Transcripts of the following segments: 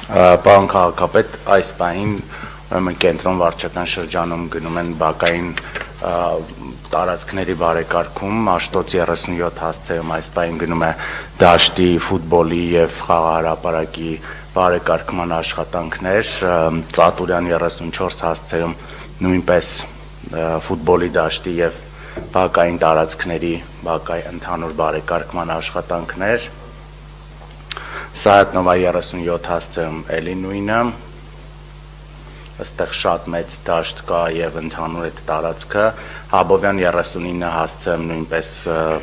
Պարոն քաղաքապետ, այս պահին կենտրոն վարչական շրջանում գնում են բակային տարածքների բարեկարգում, Մաշտոց 37 հասցեում այս պահին գնում է դաշտի, ֆուտբոլի և խաղահրապարակի բարեկարգման աշխատանքներ, Ծատուրյան 34 հասցեում նույնպես ֆուտբոլի դաշտի և բակային տարածքների ընդհանուր բարեկարգման աշխատանքներ, Սայաթ-Նովա 37 հասցեում էլի նույնը, այստեղ շատ մեծ դաշտ կա և ընդհանուր այդ տարածքը, Հաբովյան 39 հասցեում նույնպես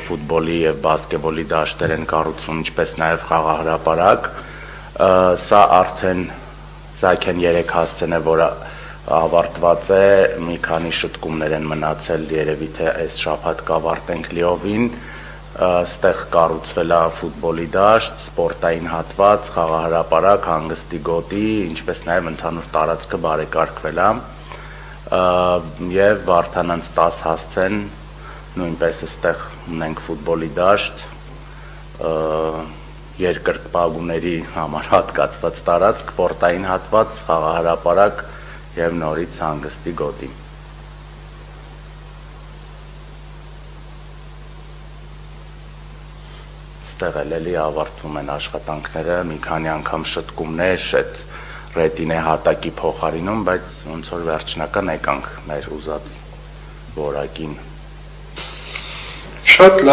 ֆուտբոլի և բասկետբոլի դաշտեր են կառուցում, ինչպես նաև խաղահրապարակ, սա արդեն Զաքեն 3 հասցեն է, որը ավարտված է, մի քանի շտկումներ են մնացել, երևի թե այս շաբաթ կավարտենք լիովին, ստեղ կառուցվել է ֆուտբոլի դաշտ, սպորտային հատված, խաղահրապարակ, հանգստի գոտի, ինչպես նաև ընդհանուր տարածքը բարեկարգվել է, և Վարդանանց 10 հասցեն, նույնպես ստեղ ունենք ֆուտբոլի դաշտ, երկրպագուների համար հատկացված տարածք, սպորտային հատված, խաղահրապարակ և նորից հանգստի գոտի։ Ստեղ էլի ավարտվում են աշխատանքները, մի քանի անգամ շտկումներ, այդ ռետինե հատակի փոխարինում, բայց ոնց որ վերջնական եկանք մեր ուզած որակին։ Շատ լավ